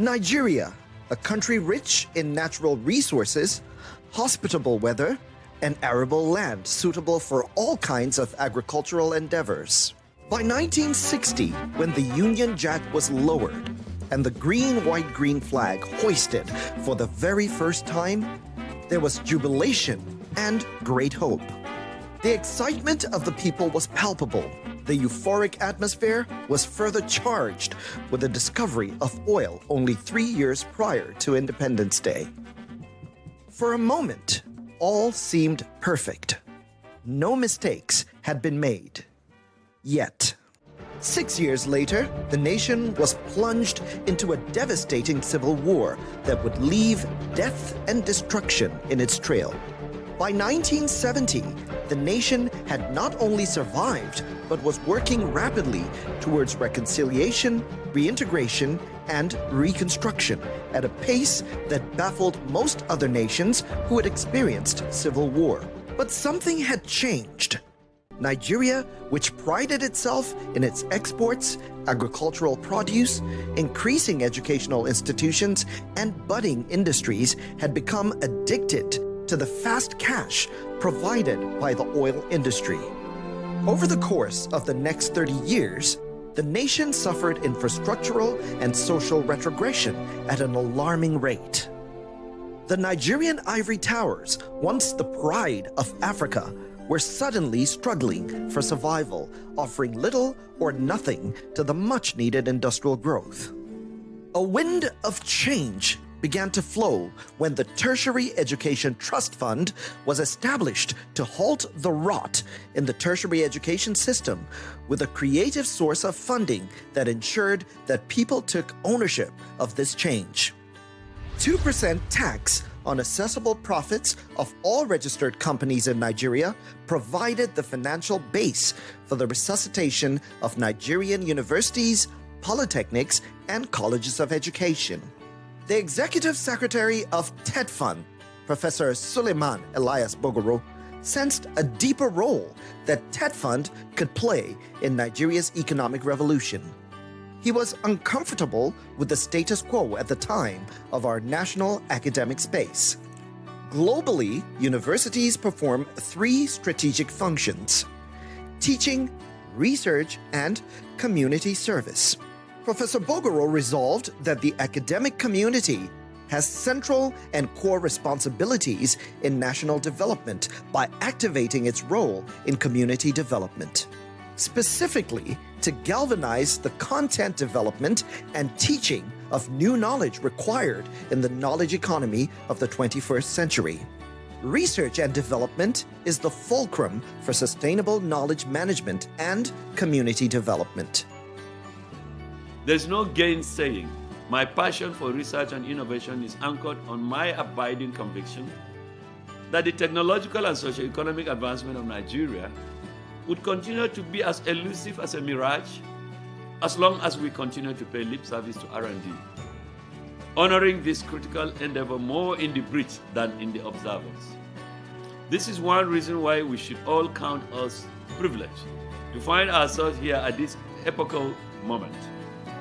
Nigeria, a country rich in natural resources, hospitable weather, and arable land suitable for all kinds of agricultural endeavors. By 1960, when the Union Jack was lowered and the green-white-green flag hoisted for the very first time, there was jubilation and great hope. The excitement of the people was palpable. The euphoric atmosphere was further charged with the discovery of oil only 3 years prior to Independence Day. For a moment, all seemed perfect. No mistakes had been made. Yet, 6 years later, the nation was plunged into a devastating civil war that would leave death and destruction in its trail. By 1970, the nation had not only survived, but was working rapidly towards reconciliation, reintegration, and reconstruction at a pace that baffled most other nations who had experienced civil war. But something had changed. Nigeria, which prided itself in its exports, agricultural produce, increasing educational institutions, and budding industries, had become addicted to the fast cash provided by the oil industry. Over the course of the next 30 years, the nation suffered infrastructural and social retrogression at an alarming rate. The Nigerian ivory towers, once the pride of Africa, were suddenly struggling for survival, offering little or nothing to the much-needed industrial growth. A wind of change began to flow when the Tertiary Education Trust Fund was established to halt the rot in the tertiary education system with a creative source of funding that ensured that people took ownership of this change. 2% tax on assessable profits of all registered companies in Nigeria provided the financial base for the resuscitation of Nigerian universities, polytechnics, and colleges of education. The executive secretary of TETFund, Professor Suleiman Elias Bogoro, sensed a deeper role that TETFund could play in Nigeria's economic revolution. He was uncomfortable with the status quo at the time of our national academic space. Globally, universities perform 3 strategic functions: teaching, research, and community service. Professor Bogoro resolved that the academic community has central and core responsibilities in national development by activating its role in community development, specifically to galvanize the content development and teaching of new knowledge required in the knowledge economy of the 21st century. Research and development is the fulcrum for sustainable knowledge management and community development. There's no gainsaying. My passion for research and innovation is anchored on my abiding conviction that the technological and socio-economic advancement of Nigeria would continue to be as elusive as a mirage as long as we continue to pay lip service to R&D, honoring this critical endeavor more in the breach than in the observance. This is one reason why we should all count us privileged to find ourselves here at this epochal moment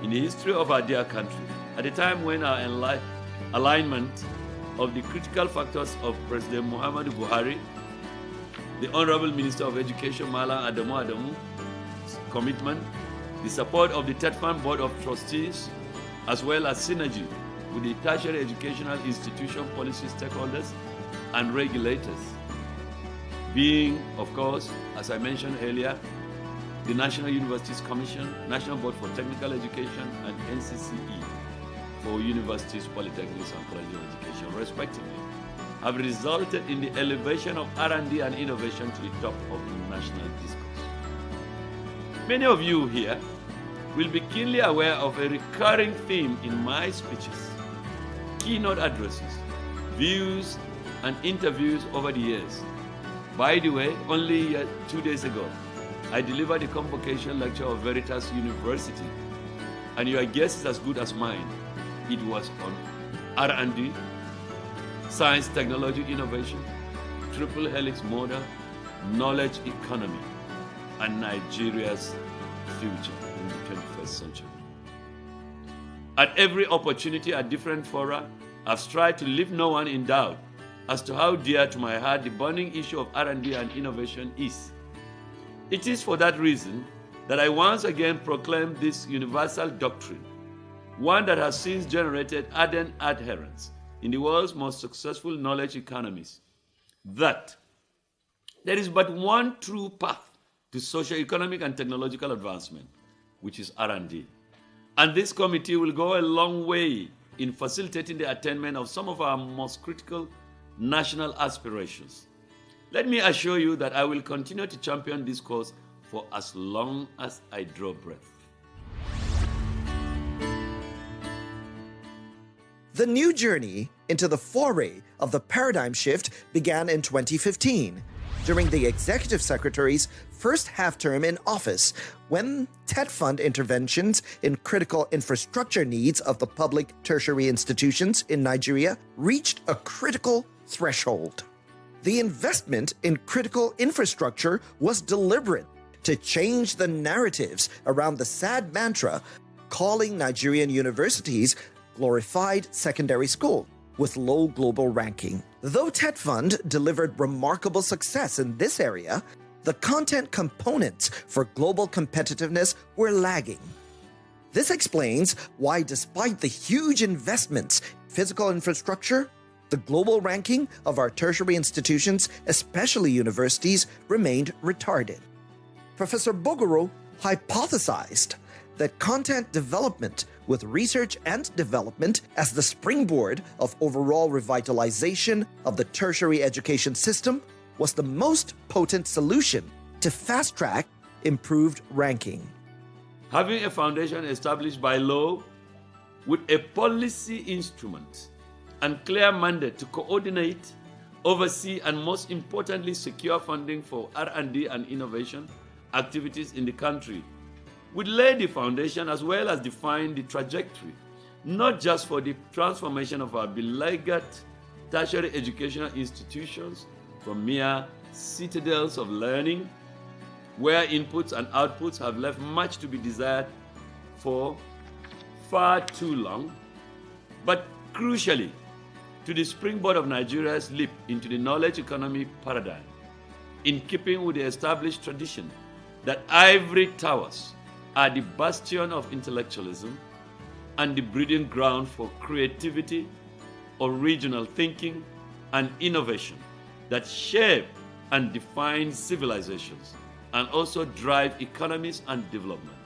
in the history of our dear country, at a time when our alignment of the critical factors of President Muhammadu Buhari, the Honorable Minister of Education, Malam Adamu's commitment, the support of the TETFund Board of Trustees, as well as synergy with the tertiary educational institution policy stakeholders and regulators, being, of course, as I mentioned earlier, the National Universities Commission, National Board for Technical Education, and NCCE for universities, polytechnics, and colleges of education, respectively, have resulted in the elevation of R&D and innovation to the top of the national discourse. Many of you here will be keenly aware of a recurring theme in my speeches, keynote addresses, views, and interviews over the years. By the way, only 2 days ago, I delivered the convocation lecture of Veritas University, and your guess is as good as mine. It was on R&D, science, technology, innovation, triple helix model, knowledge economy, and Nigeria's future in the 21st century. At every opportunity at different fora, I've strived to leave no one in doubt as to how dear to my heart the burning issue of R&D and innovation is. It is for that reason that I once again proclaim this universal doctrine, one that has since generated ardent adherents in the world's most successful knowledge economies, that there is but one true path to socio-economic and technological advancement, which is R&D. And this committee will go a long way in facilitating the attainment of some of our most critical national aspirations. Let me assure you that I will continue to champion this cause for as long as I draw breath. The new journey into the foray of the paradigm shift began in 2015, during the Executive Secretary's first half-term in office, when TETFund interventions in critical infrastructure needs of the public tertiary institutions in Nigeria reached a critical threshold. The investment in critical infrastructure was deliberate to change the narratives around the sad mantra calling Nigerian universities glorified secondary school with low global ranking. Though TETFund delivered remarkable success in this area, the content components for global competitiveness were lagging. This explains why, despite the huge investments in physical infrastructure, the global ranking of our tertiary institutions, especially universities, remained retarded. Professor Bogoro hypothesized that content development with research and development as the springboard of overall revitalization of the tertiary education system was the most potent solution to fast-track improved ranking. Having a foundation established by law with a policy instrument and clear mandate to coordinate, oversee, and most importantly, secure funding for R&D and innovation activities in the country would lay the foundation as well as define the trajectory, not just for the transformation of our beleaguered tertiary educational institutions from mere citadels of learning, where inputs and outputs have left much to be desired for far too long, but crucially, to the springboard of Nigeria's leap into the knowledge economy paradigm, in keeping with the established tradition that ivory towers are the bastion of intellectualism and the breeding ground for creativity, original thinking, and innovation that shape and define civilizations and also drive economies and development.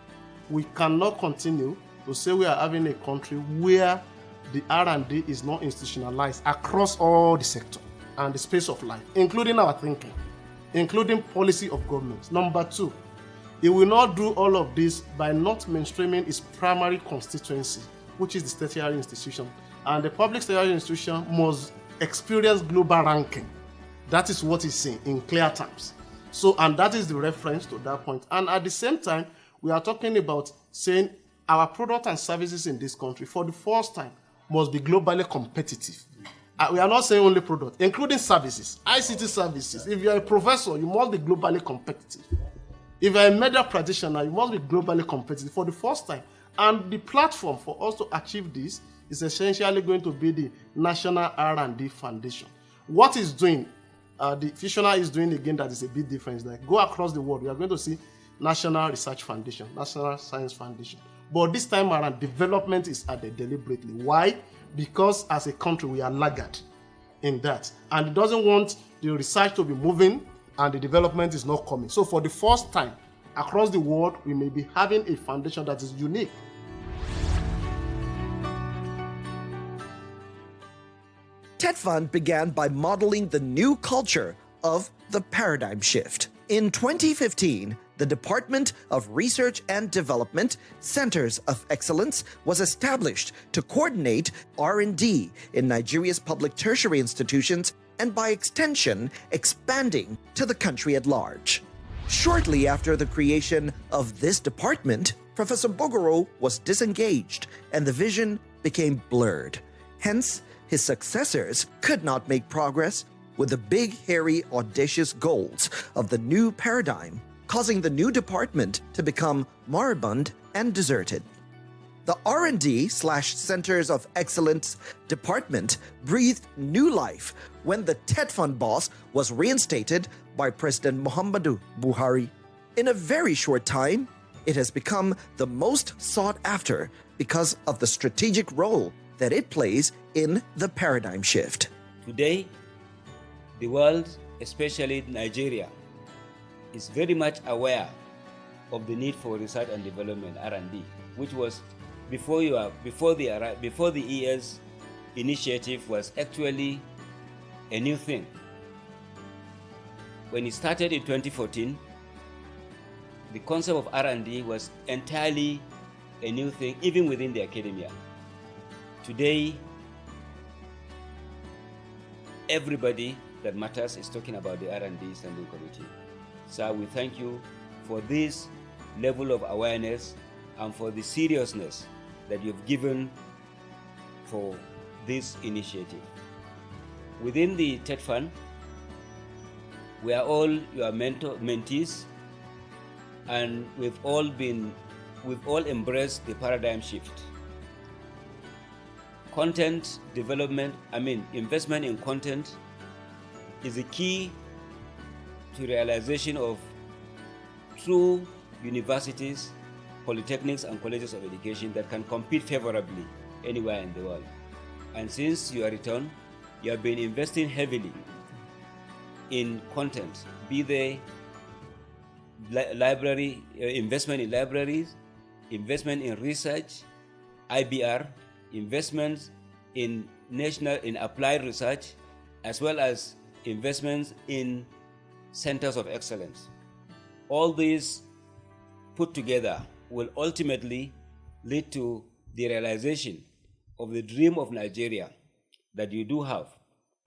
We cannot continue to say we are having a country where the R&D is not institutionalized across all the sector and the space of life, including our thinking, including policy of governments. Number two, it will not do all of this by not mainstreaming its primary constituency, which is the tertiary institution. And the public tertiary institution must experience global ranking. That is what it's saying in clear terms. So, and that is the reference to that point. And at the same time, we are talking about saying our products and services in this country, for the first time, must be globally competitive. We are not saying only products, including services, ICT services. If you are a professor, you must be globally competitive. If you are a media practitioner, you must be globally competitive for the first time. And the platform for us to achieve this is essentially going to be the National R&D Foundation. What is doing, the Fusioner is doing again that is a bit different. Like go across the world, we are going to see National Research Foundation, National Science Foundation. But this time around, development is added deliberately. Why? Because as a country, we are laggard in that. And it doesn't want the research to be moving and the development is not coming. So for the first time, across the world, we may be having a foundation that is unique. TETFund began by modeling the new culture of the paradigm shift. In 2015, the Department of Research and Development Centers of Excellence was established to coordinate R&D in Nigeria's public tertiary institutions and by extension, expanding to the country at large. Shortly after the creation of this department, Professor Bogoro was disengaged and the vision became blurred. Hence, his successors could not make progress with the big, hairy, audacious goals of the new paradigm, causing the new department to become moribund and deserted. The R&D/Centers of Excellence department breathed new life when the TETFund boss was reinstated by President Muhammadu Buhari. In a very short time, it has become the most sought after because of the strategic role that it plays in the paradigm shift. Today, the world, especially Nigeria, is very much aware of the need for research and development (R&D), which was before the ES initiative was actually a new thing. When it started in 2014, the concept of R&D was entirely a new thing, even within the academia. Today, everybody that matters is talking about the R&D Standing Committee. So we thank you for this level of awareness and for the seriousness that you've given for this initiative. Within the TETFund, we are all your mentees, and we've all embraced the paradigm shift. Content development, investment in content is the key to realization of true universities, polytechnics, and colleges of education that can compete favorably anywhere in the world. And since your return, you have been investing heavily in content, be they library, investment in libraries, investment in research, IBR, investments in applied research, as well as investments in centers of excellence. All these put together will ultimately lead to the realization of the dream of Nigeria that you do have,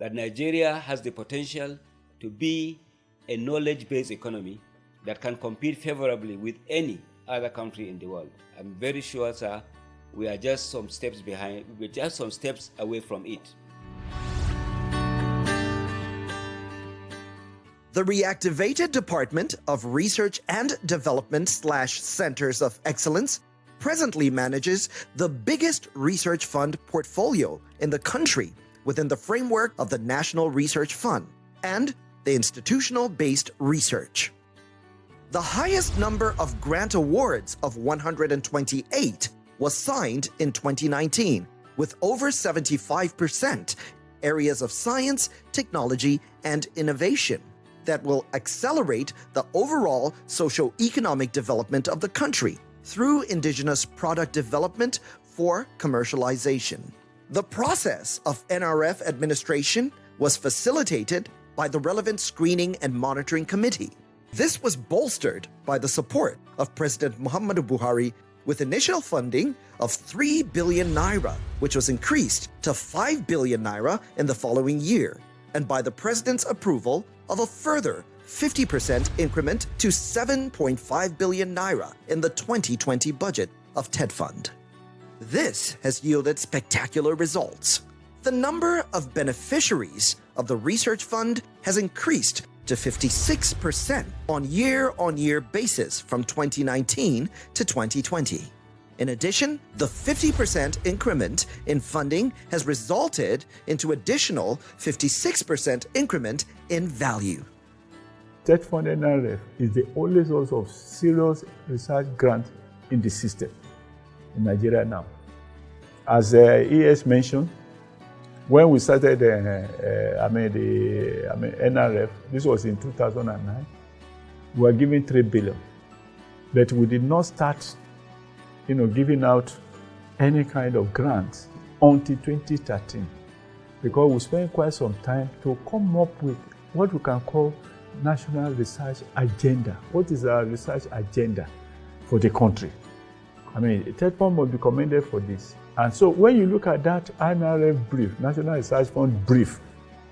that Nigeria has the potential to be a knowledge-based economy that can compete favorably with any other country in the world. I'm very sure, sir, we are just some steps behind, we're just some steps away from it. The reactivated Department of Research and Development/Centers of Excellence presently manages the biggest research fund portfolio in the country within the framework of the National Research Fund and the institutional-based research. The highest number of grant awards of 128 was signed in 2019, with over 75% areas of science, technology, and innovation that will accelerate the overall socio-economic development of the country through indigenous product development for commercialization. The process of NRF administration was facilitated by the relevant Screening and Monitoring Committee. This was bolstered by the support of President Muhammadu Buhari with initial funding of 3 billion naira, which was increased to 5 billion naira in the following year, and by the President's approval of a further 50% increment to 7.5 billion naira in the 2020 budget of TETFund. This has yielded spectacular results. The number of beneficiaries of the research fund has increased to 56% on year-on-year basis from 2019 to 2020. In addition, the 50% increment in funding has resulted into additional 56% increment in value. TETFund NRF is the only source of serious research grant in the system in Nigeria now. As ES mentioned, when we started NRF, this was in 2009, we were given 3 billion, but we did not start giving out any kind of grants until 2013, because we spent quite some time to come up with what we can call national research agenda. What is our research agenda for the country? TETFund must be commended for this. And so when you look at that NRF brief, National Research Fund brief,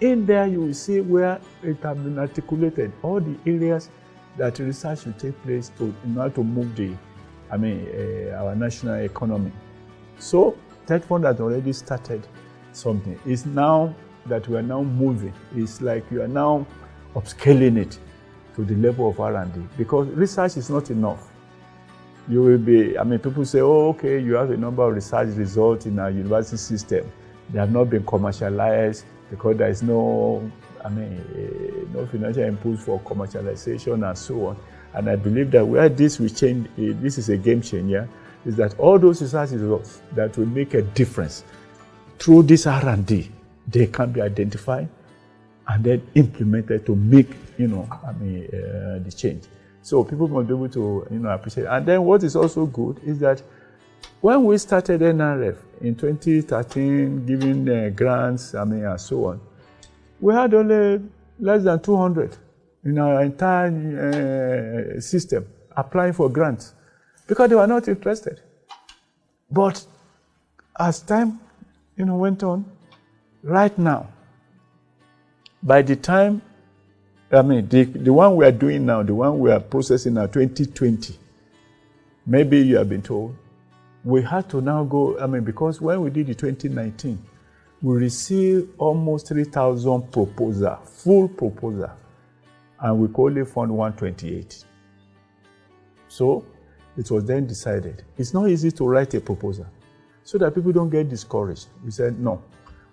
in there you will see where it has been articulated, all the areas that research should take place in order to move our national economy. So TETFund has already started something. It's now that we are now moving. It's like you are now upscaling it to the level of R&D, because research is not enough. You will be, people say, oh, okay, you have a number of research results in our university system. They have not been commercialized because there is no financial impulse for commercialization and so on. And I believe that where this will change, this is a game changer, is that all those research results that will make a difference through this R&D, they can be identified and then implemented to make, the change. So people must be able to, appreciate. And then what is also good is that when we started NRF in 2013, giving grants, and so on, we had only less than 200 in our entire system applying for grants because they were not interested. But as time, went on, right now, by the time, the one we are doing now, the one we are processing now, 2020, maybe you have been told, we had to now go, because when we did the 2019, we received almost 3,000 proposals, full proposal, and we could only fund 128. So it was then decided, it's not easy to write a proposal, so that people don't get discouraged. We said, no,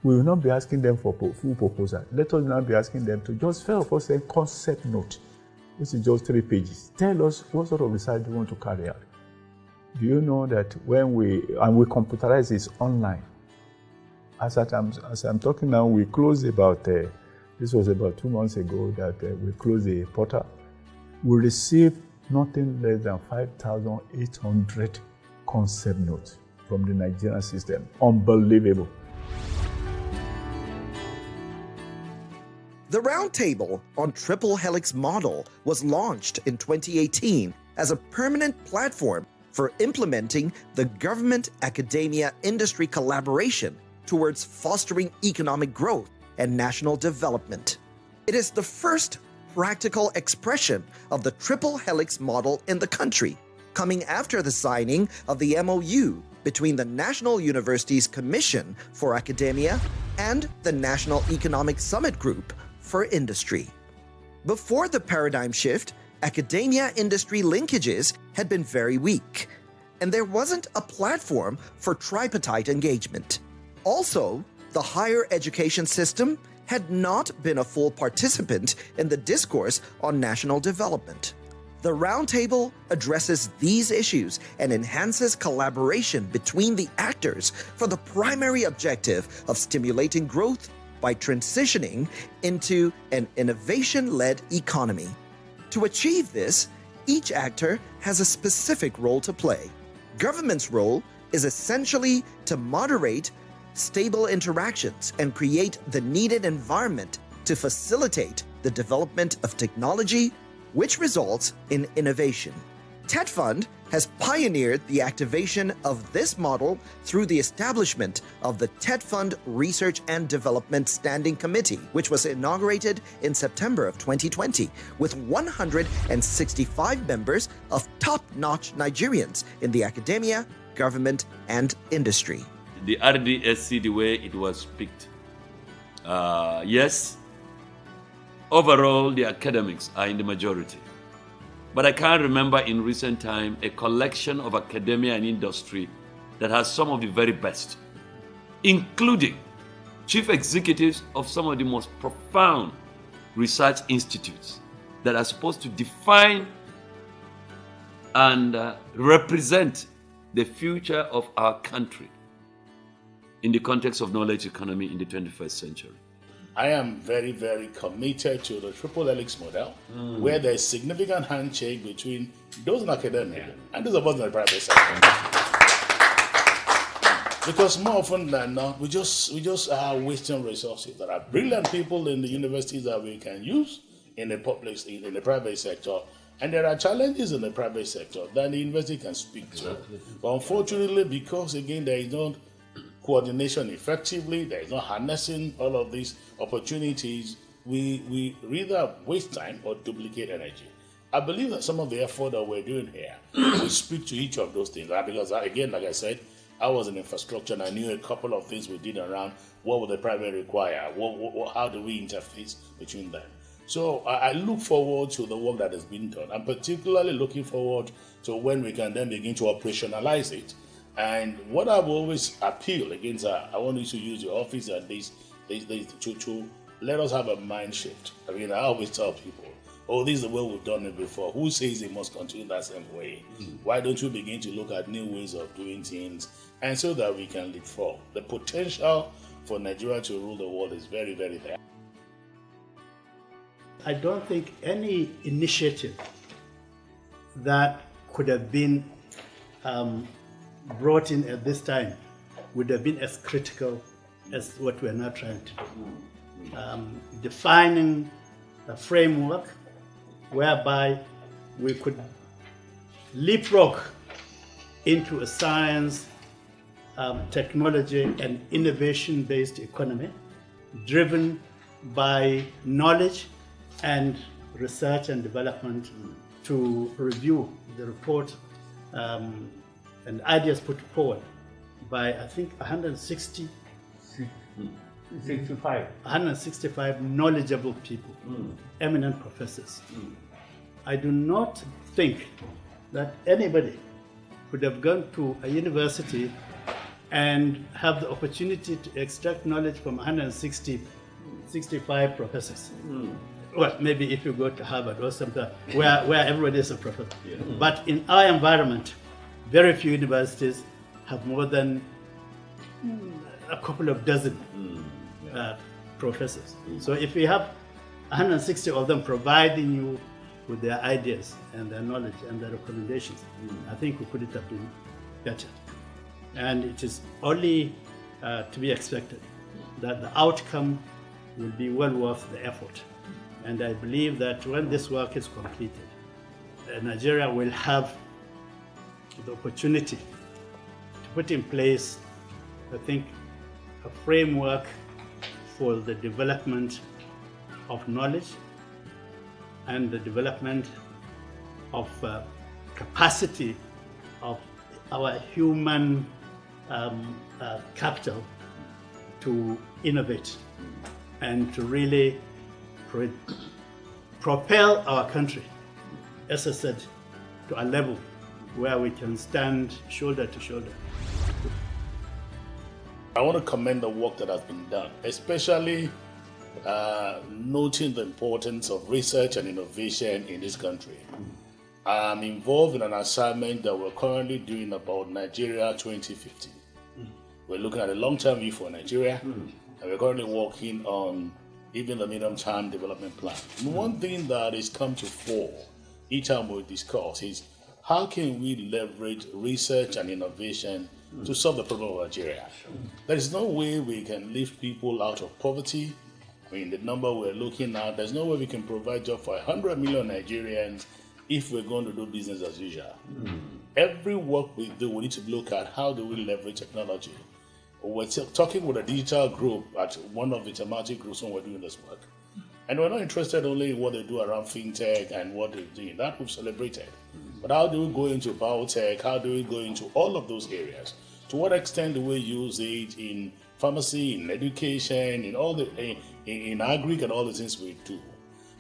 we will not be asking them for full proposal. Let us now be asking them to just fill up us a concept note. This is just 3 pages. Tell us what sort of research you want to carry out. Do you know that when we computerize this online, as I'm talking now, we closed this was about 2 months ago that we closed the portal. We received nothing less than 5,800 concept notes from the Nigerian system. Unbelievable. The Roundtable on Triple Helix Model was launched in 2018 as a permanent platform for implementing the government-academia-industry collaboration towards fostering economic growth and national development. It is the first practical expression of the Triple Helix Model in the country, coming after the signing of the MOU between the National Universities Commission for Academia and the National Economic Summit Group for Industry. Before the paradigm shift, academia-industry linkages had been very weak, and there wasn't a platform for tripartite engagement. Also, the higher education system had not been a full participant in the discourse on national development. The Roundtable addresses these issues and enhances collaboration between the actors for the primary objective of stimulating growth by transitioning into an innovation-led economy. To achieve this, each actor has a specific role to play. Government's role is essentially to moderate stable interactions and create the needed environment to facilitate the development of technology, which results in innovation. TETFund has pioneered the activation of this model through the establishment of the TETFund Research and Development Standing Committee, which was inaugurated in September of 2020, with 165 members of top-notch Nigerians in the academia, government, and industry. The RDSC, the way it was picked, yes, overall the academics are in the majority. But I can't remember in recent time a collection of academia and industry that has some of the very best, including chief executives of some of the most profound research institutes that are supposed to define and represent the future of our country in the context of knowledge economy in the 21st century. I am very, very committed to the Triple Helix model, where there is significant handshake between those in academia and those of us in the private sector. Because more often than not, we just are wasting resources. There are brilliant people in the universities that we can use in the private sector, and there are challenges in the private sector that the university can speak to. But unfortunately, because again there is no coordination effectively, there is no harnessing all of these opportunities, we either waste time or duplicate energy. I believe that some of the effort that we're doing here will speak to each of those things. Because again, like I said, I was in infrastructure and I knew a couple of things we did around what would the private require, how do we interface between them. So I look forward to the work that has been done. I'm particularly looking forward to when we can then begin to operationalize it. And what I've always appealed against, I want you to use your office at this to let us have a mind shift. I mean, I always tell people, oh, this is the way we've done it before. Who says it must continue that same way? Why don't you begin to look at new ways of doing things, and so that we can leapfrog? The potential for Nigeria to rule the world is very, very there. I don't think any initiative that could have been brought in at this time would have been as critical as what we are now trying to do. Defining a framework whereby we could leapfrog into a science, technology, and innovation-based economy driven by knowledge and research and development to review the report and ideas put forward by, I think, 165 knowledgeable people, eminent professors. I do not think that anybody could have gone to a university and have the opportunity to extract knowledge from 165 professors. Well, maybe if you go to Harvard or something where everybody is a professor. But in our environment, very few universities have more than a couple of dozen professors. So if we have 160 of them providing you with their ideas and their knowledge and their recommendations, I think we could have been better. And it is only to be expected that the outcome will be well worth the effort. And I believe that when this work is completed, Nigeria will have the opportunity to put in place, I think, a framework for the development of knowledge and the development of capacity of our human capital to innovate and to really propel our country, as I said, to a level where we can stand shoulder to shoulder. I want to commend the work that has been done, especially noting the importance of research and innovation in this country. I'm involved in an assignment that we're currently doing about Nigeria 2050. We're looking at a long-term view for Nigeria, and we're currently working on even the medium-term development plan. And one thing that has come to fore each time we discuss is how can we leverage research and innovation to solve the problem of Nigeria? There is no way we can lift people out of poverty. I mean, the number we're looking at, there's no way we can provide job for 100 million Nigerians if we're going to do business as usual. Every work we do, we need to look at how do we leverage technology. We're talking with a digital group at one of the thematic groups when we're doing this work. And we're not interested only in what they do around fintech and what they're doing. That we've celebrated. But how do we go into biotech? How do we go into all of those areas? To what extent do we use it in pharmacy, in education, in all the in agri and all the things we do?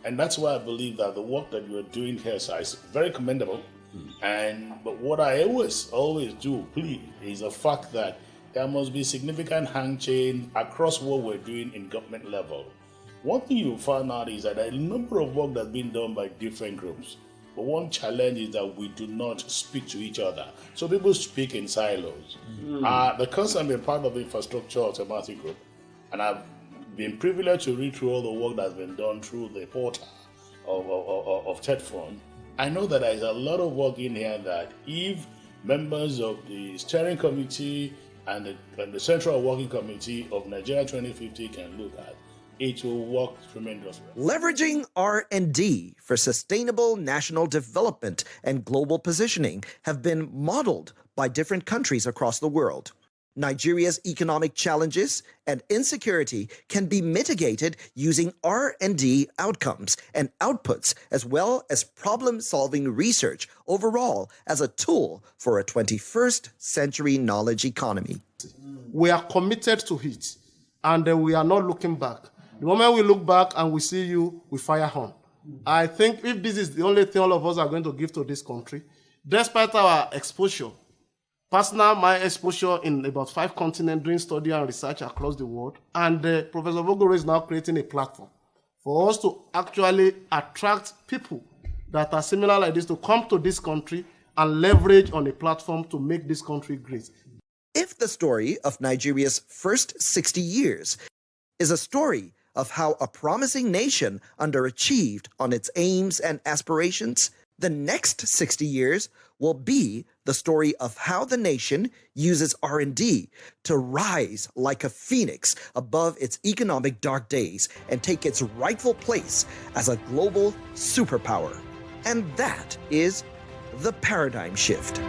And that's why I believe that the work that you're doing here is very commendable. But what I always do plead is the fact that there must be significant hand chain across what we're doing in government level. One thing you find out is that there are a number of work that's been done by different groups. But one challenge is that we do not speak to each other. So people speak in silos. Because I'm a part of the infrastructure thematic group, and I've been privileged to read through all the work that's been done through the portal of TETFund, I know that there's a lot of work in here that if members of the steering committee and the Central Working Committee of Nigeria 2050 can look at, it will work tremendously. Leveraging R&D for sustainable national development and global positioning have been modeled by different countries across the world. Nigeria's economic challenges and insecurity can be mitigated using R&D outcomes and outputs, as well as problem-solving research overall as a tool for a 21st century knowledge economy. We are committed to it, and we are not looking back. The moment we look back and we see you, we fire on. I think if this is the only thing all of us are going to give to this country, despite our exposure, personal, my exposure in about 5 continents doing study and research across the world, and Professor Vogoro is now creating a platform for us to actually attract people that are similar like this to come to this country and leverage on a platform to make this country great. If the story of Nigeria's first 60 years is a story of how a promising nation underachieved on its aims and aspirations, the next 60 years will be the story of how the nation uses R&D to rise like a phoenix above its economic dark days and take its rightful place as a global superpower. And that is the paradigm shift.